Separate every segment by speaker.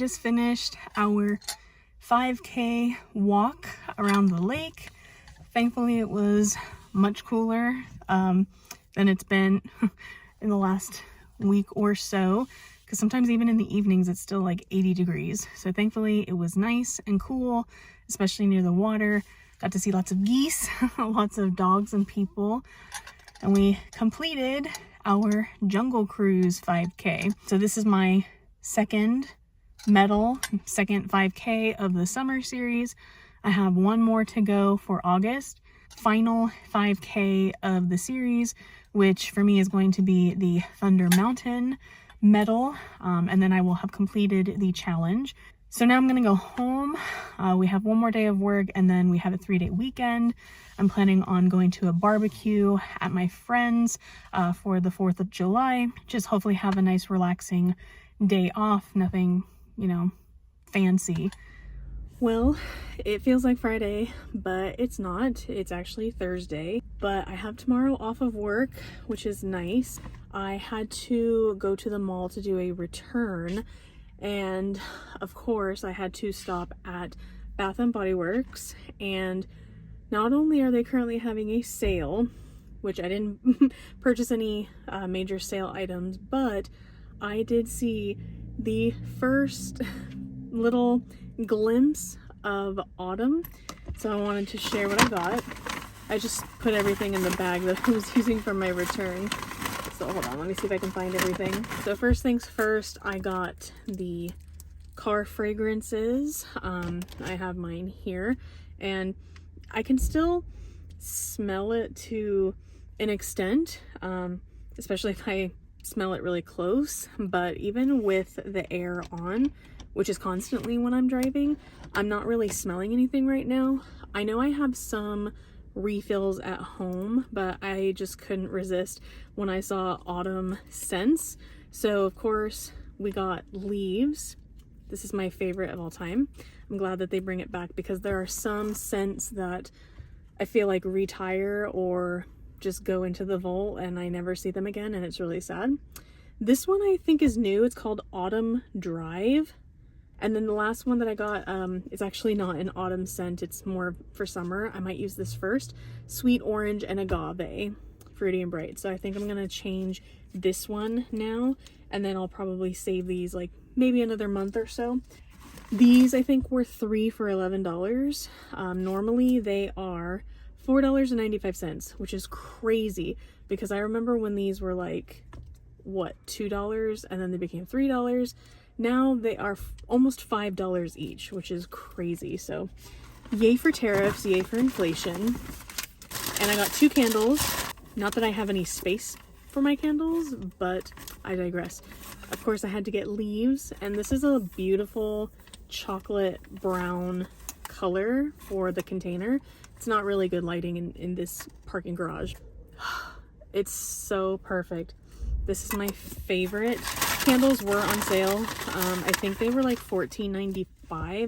Speaker 1: just finished our 5K walk around the lake. Thankfully, it was much cooler than it's been in the last week or so, because sometimes even in the evenings it's still like 80 degrees. So thankfully it was nice and cool, especially near the water. Got to see lots of geese, lots of dogs and people, and we completed our Jungle Cruise 5K. So this is my second 5K of the summer series. I have one more to go for August. Final 5K of the series, which for me is going to be the Thunder Mountain medal, and then I will have completed the challenge. So now I'm gonna go home. We have one more day of work, and then we have a 3-day weekend. I'm planning on going to a barbecue at my friend's for the 4th of July. Just hopefully have a nice relaxing day off. Nothing, fancy. Well, it feels like Friday, but it's not. It's actually Thursday. But I have tomorrow off of work, which is nice. I had to go to the mall to do a return, and of course I had to stop at Bath & Body Works, and not only are they currently having a sale, which I didn't purchase any major sale items, but I did see the first little glimpse of autumn, so I wanted to share what I got. I just put everything in the bag that I was using for my return. So hold on, let me see if I can find everything. So first things first, I got the car fragrances. I have mine here, and I can still smell it to an extent, especially if I smell it really close. But even with the air on, which is constantly when I'm driving, I'm not really smelling anything right now. I know I have some refills at home, but I just couldn't resist when I saw autumn scents. So of course we got leaves. This is my favorite of all time. I'm glad that they bring it back, because there are some scents that I feel like retire or just go into the vault and I never see them again, and it's really sad. This one I think is new. It's called Autumn Drive. And then the last one that I got, it's actually not an autumn scent, it's more for summer. I might use this first. Sweet Orange and Agave, Fruity and Bright. So I think I'm gonna change this one now, and then I'll probably save these like maybe another month or so. These I think were 3 for $11. Normally they are $4.95, which is crazy, because I remember when these were like, what, $2, and then they became $3. Now they are almost $5 each, which is crazy. So yay for tariffs, yay for inflation. And I got 2 candles. Not that I have any space for my candles, but I digress. Of course I had to get leaves, and this is a beautiful chocolate brown color for the container. It's not really good lighting in this parking garage. It's so perfect. This is my favorite. Candles were on sale. I think they were like $14.95.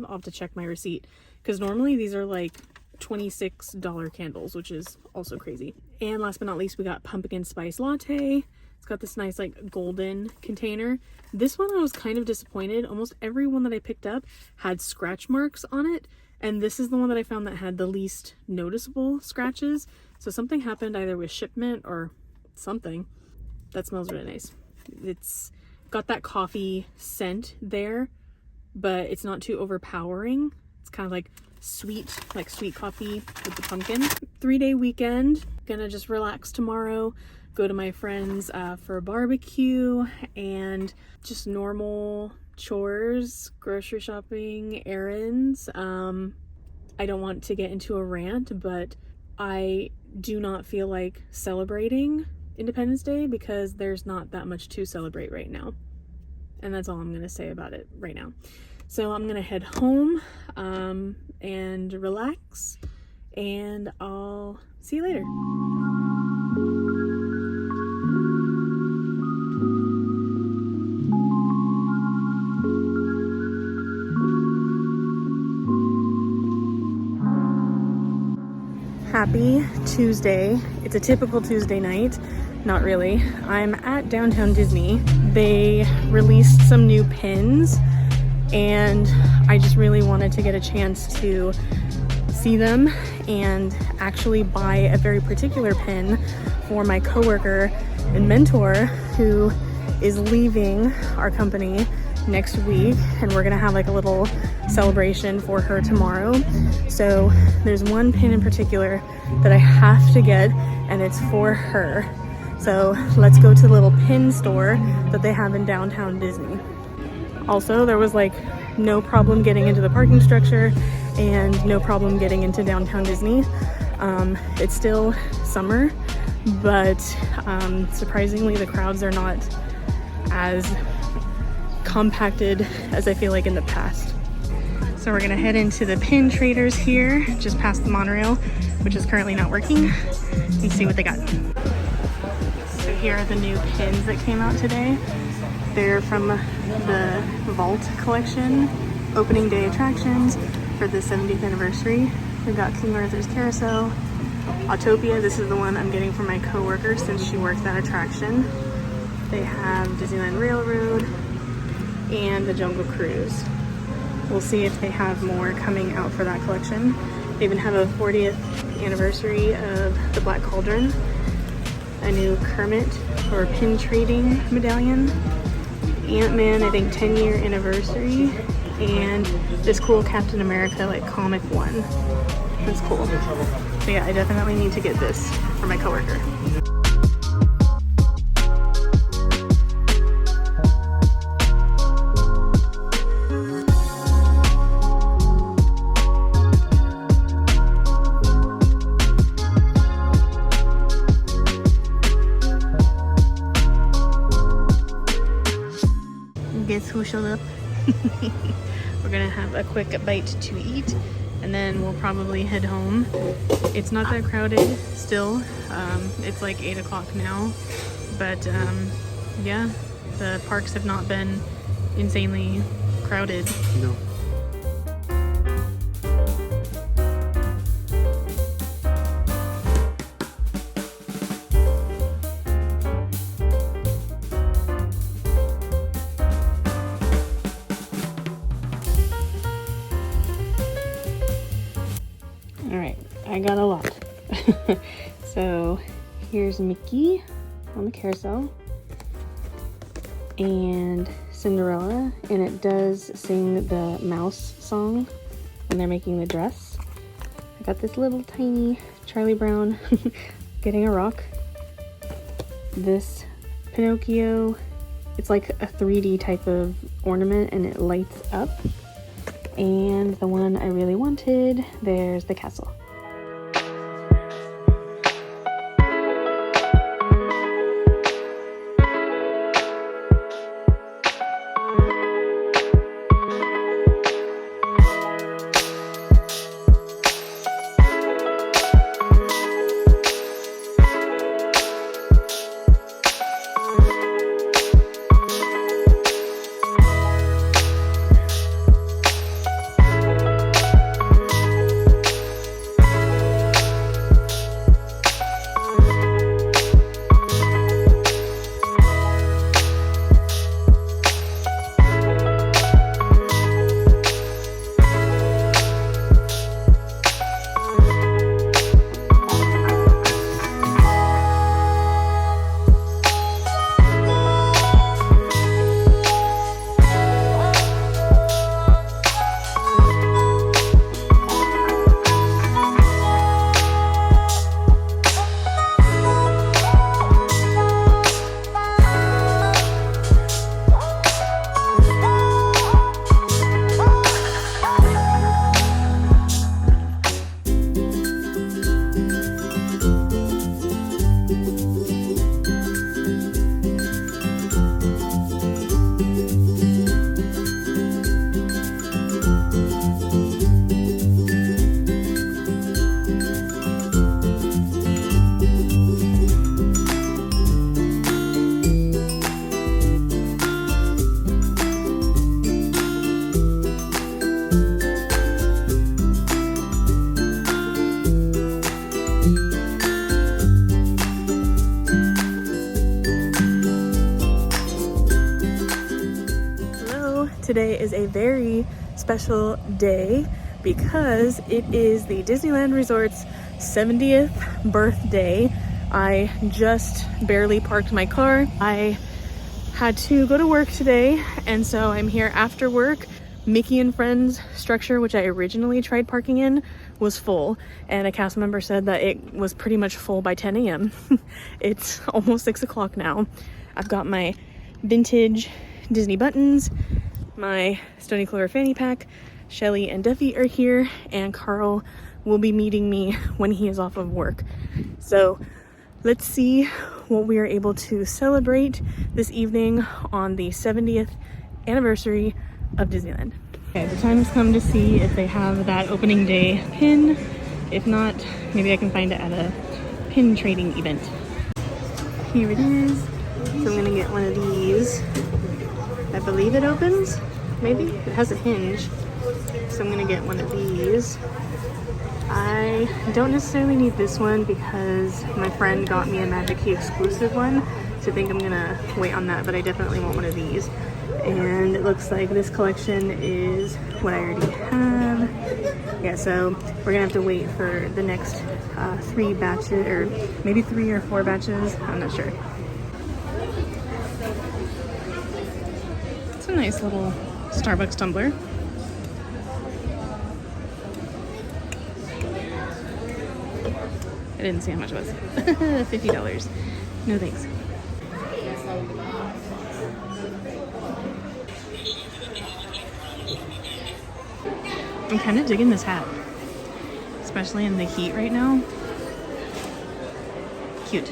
Speaker 1: I'll have to check my receipt, because normally these are like $26 candles, which is also crazy. And last but not least, we got pumpkin spice latte. It's got this nice like golden container. This one I was kind of disappointed. Almost every one that I picked up had scratch marks on it, and this is the one that I found that had the least noticeable scratches. So something happened either with shipment or something. That smells really nice. It's got that coffee scent there, but it's not too overpowering. It's kind of like sweet coffee with the pumpkin. 3-day weekend. Gonna just relax tomorrow, go to my friend's for a barbecue, and just normal chores, grocery shopping, errands. I don't want to get into a rant, but I do not feel like celebrating Independence Day, because there's not that much to celebrate right now, and that's all I'm gonna say about it right now. So I'm gonna head home and relax, and I'll see you later. Happy Tuesday. It's a typical Tuesday night. Not really. I'm at Downtown Disney. They released some new pins, and I just really wanted to get a chance to see them and actually buy a very particular pin for my coworker and mentor who is leaving our company next week, and we're gonna have like a little celebration for her tomorrow. So there's one pin in particular that I have to get, and it's for her. So let's go to the little pin store that they have in downtown Disney. Also, there was like no problem getting into the parking structure and no problem getting into downtown Disney. It's still summer, but surprisingly the crowds are not as compacted as I feel like in the past. So we're gonna head into the pin traders here, just past the monorail, which is currently not working, and see what they got. So here are the new pins that came out today. They're from the Vault collection, opening day attractions for the 70th anniversary. We've got King Arthur's Carousel, Autopia. This is the one I'm getting for my coworker since she works that attraction. They have Disneyland Railroad and the Jungle Cruise. We'll see if they have more coming out for that collection. They even have a 40th anniversary of the Black Cauldron, a new Kermit or pin trading medallion, Ant-Man, I think 10-year anniversary, and this cool Captain America like comic one. That's cool. So yeah, I definitely need to get this for my coworker. Guess who showed up? We're gonna have a quick bite to eat, and then we'll probably head home. It's not that crowded still. It's like 8 o'clock now, but yeah, the parks have not been insanely crowded.
Speaker 2: No.
Speaker 1: Alright, I got a lot. So here's Mickey on the carousel and Cinderella, and it does sing the mouse song when they're making the dress. I got this little tiny Charlie Brown getting a rock. This Pinocchio, it's like a 3D type of ornament and it lights up. And the one I really wanted, there's the castle. Today is a very special day because it is the Disneyland Resort's 70th birthday. I just barely parked my car. I had to go to work today, and so I'm here after work. Mickey and Friends structure, which I originally tried parking in, was full, and a cast member said that it was pretty much full by 10 a.m. It's almost 6 o'clock now. I've got my vintage Disney buttons, my Stony Clover fanny pack. Shelly and Duffy are here, and Carl will be meeting me when he is off of work. So let's see what we are able to celebrate this evening on the 70th anniversary of Disneyland. Okay, the time has come to see if they have that opening day pin. If not, maybe I can find it at a pin trading event. Here it is. So I'm gonna get one of these. I believe it opens, maybe? It has a hinge. So I'm gonna get one of these. I don't necessarily need this one because my friend got me a Magic Key exclusive one. So I think I'm gonna wait on that, but I definitely want one of these. And it looks like this collection is what I already have. Yeah, so we're gonna have to wait for the next 3 batches, or maybe 3 or 4 batches, I'm not sure. It's a nice little Starbucks tumbler. I didn't see how much it was. $50. No thanks. I'm kind of digging this hat, especially in the heat right now. Cute.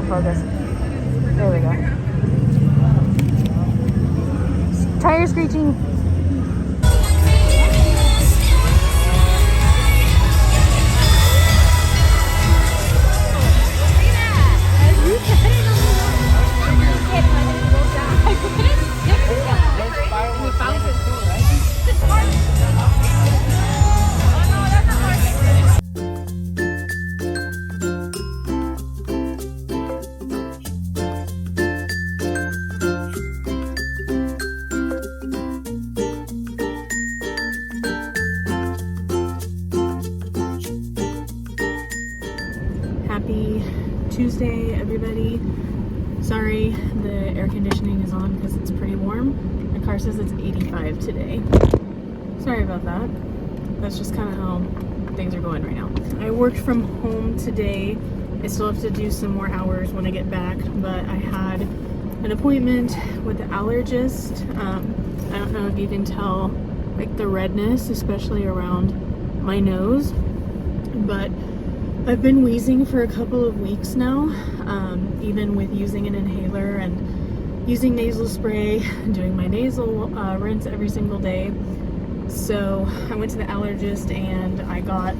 Speaker 1: Focus. There we go. Tire screeching. Happy Tuesday, everybody. Sorry, the air conditioning is on because it's pretty warm. My car says it's 85 today. Sorry about that. That's just kind of how things are going right now. I worked from home today. I still have to do some more hours when I get back, but I had an appointment with the allergist. I don't know if you can tell, like, the redness, especially around my nose, but I've been wheezing for a couple of weeks now, even with using an inhaler and using nasal spray, doing my nasal rinse every single day. So I went to the allergist and I got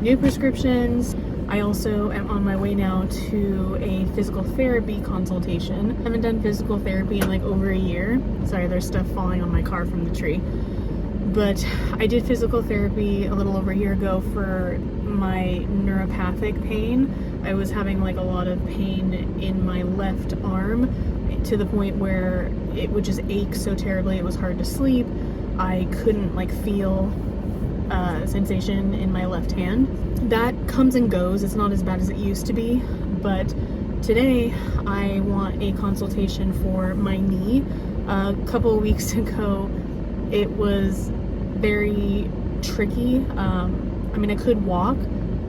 Speaker 1: new prescriptions, I also am on my way now to a physical therapy consultation. I haven't done physical therapy in like over a year. Sorry, there's stuff falling on my car from the tree. But I did physical therapy a little over a year ago for my neuropathic pain. I was having like a lot of pain in my left arm to the point where it would just ache so terribly it was hard to sleep. I couldn't like feel sensation in my left hand. That comes and goes. It's not as bad as it used to be, but today I want a consultation for my knee. A couple of weeks ago it was very tricky. I mean, I could walk,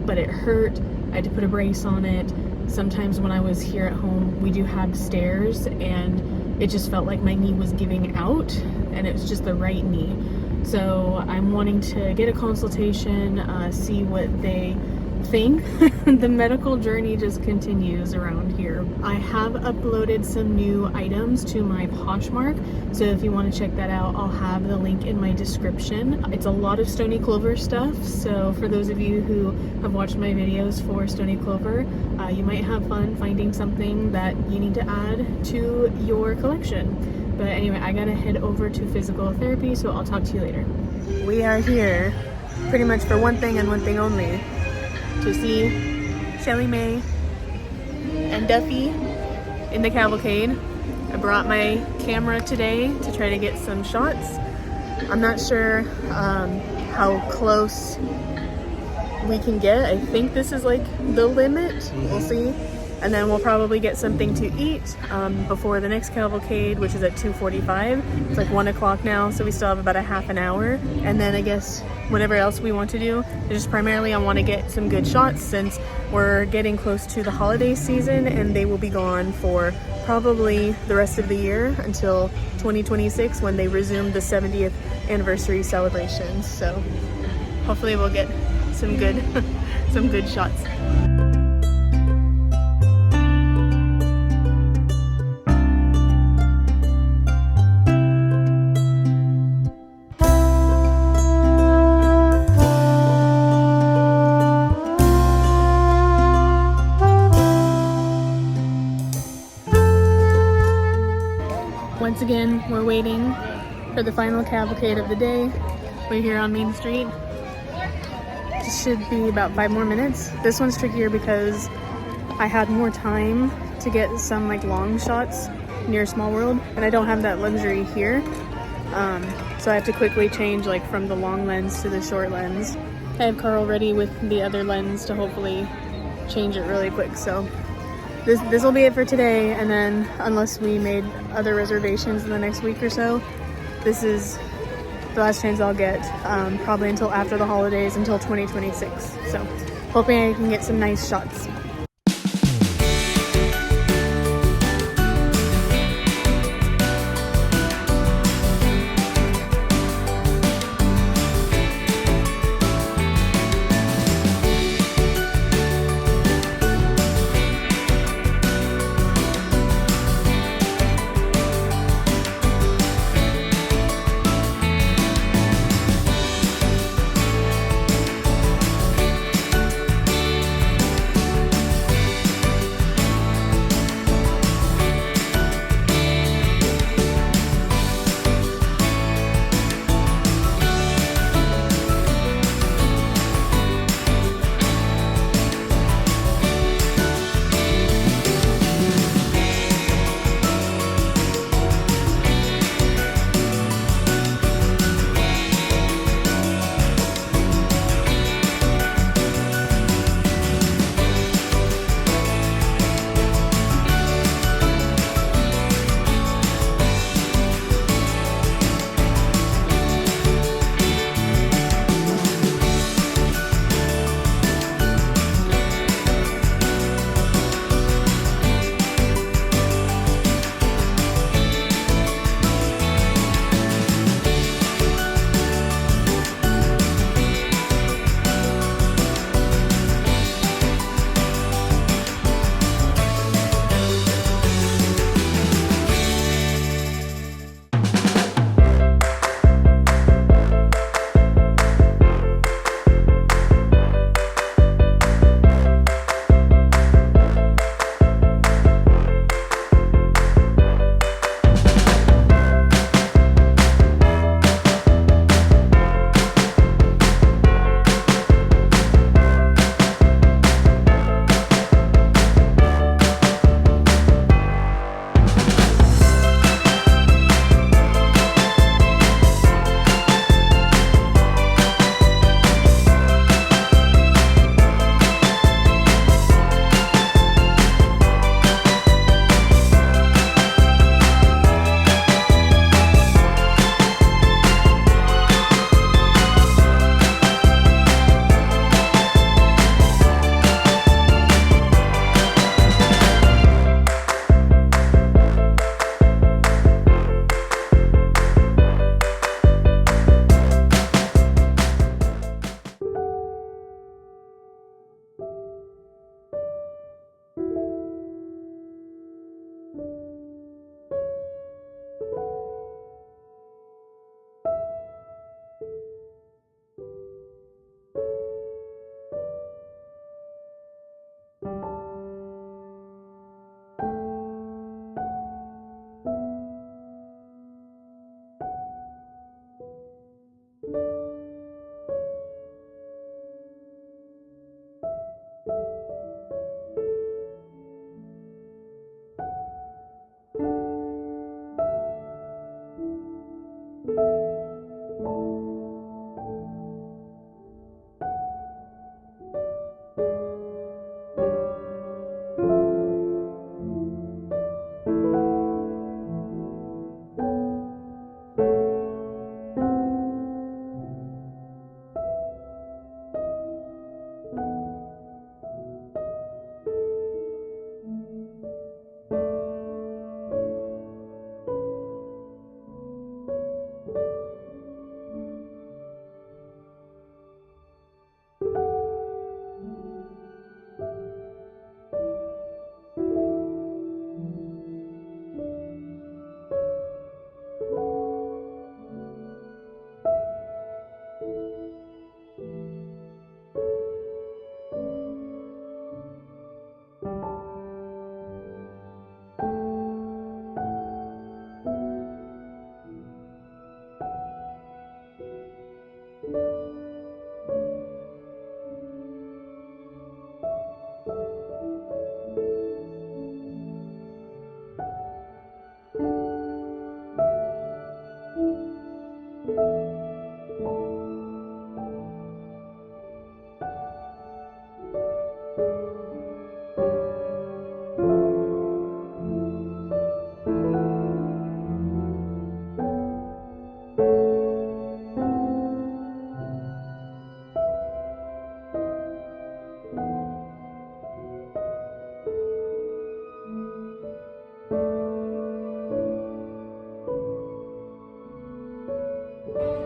Speaker 1: but it hurt. I had to put a brace on it. Sometimes when I was here at home, we do have stairs, and it just felt like my knee was giving out, and it was just the right knee. So I'm wanting to get a consultation, see what they think. The medical journey just continues around here. I have uploaded some new items to my Poshmark, so if you want to check that out, I'll have the link in my description. It's a lot of Stony Clover stuff, so for those of you who have watched my videos for Stony Clover, you might have fun finding something that you need to add to your collection. But anyway, I gotta head over to physical therapy, so I'll talk to you later. We are here pretty much for one thing and one thing only, to see Shelly Mae and Duffy in the cavalcade. I brought my camera today to try to get some shots. I'm not sure how close we can get. I think this is like the limit. We'll see. And then we'll probably get something to eat before the next cavalcade, which is at 2:45. It's like 1 o'clock now, so we still have about a half an hour. And then I guess whatever else we want to do. Just primarily I want to get some good shots since we're getting close to the holiday season, and they will be gone for probably the rest of the year until 2026 when they resume the 70th anniversary celebrations. So hopefully we'll get some good some good shots. Once again, we're waiting for the final cavalcade of the day. We're here on Main Street. It should be about 5 more minutes. This one's trickier because I had more time to get some like long shots near Small World, and I don't have that luxury here. So I have to quickly change like from the long lens to the short lens. I have Carl ready with the other lens to hopefully change it really quick. So this will be it for today, and then unless we made other reservations in the next week or so, this is the last chance I'll get, probably until after the holidays, until 2026. So hoping I can get some nice shots.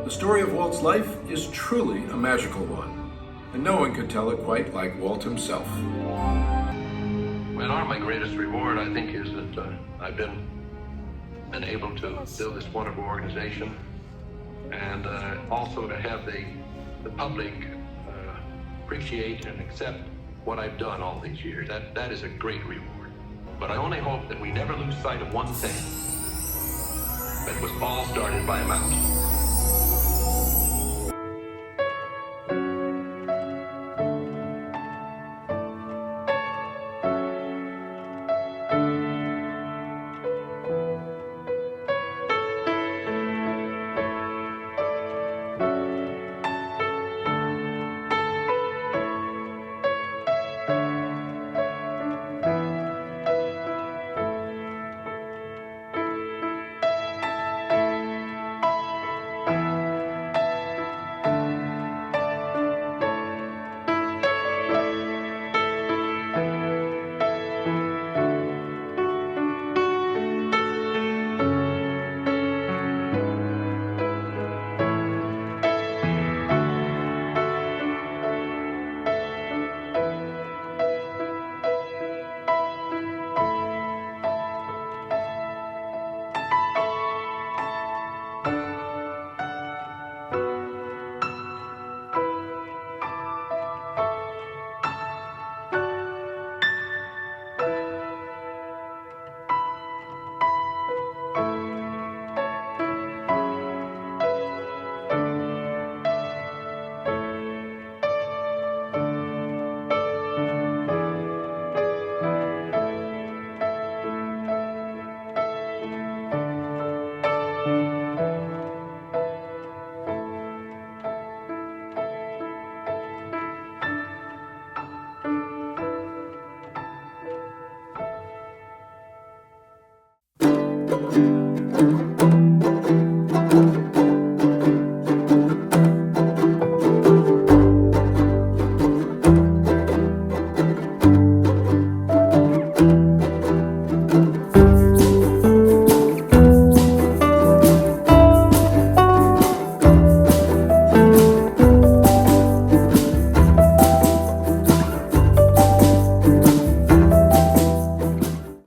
Speaker 2: The story of Walt's life is truly a magical one, and no one could tell it quite like Walt himself.
Speaker 3: Well, my greatest reward, I think, is that I've been able to build this wonderful organization, and also to have the public appreciate and accept what I've done all these years. That is a great reward. But I only hope that we never lose sight of one thing. That was all started by a mouse.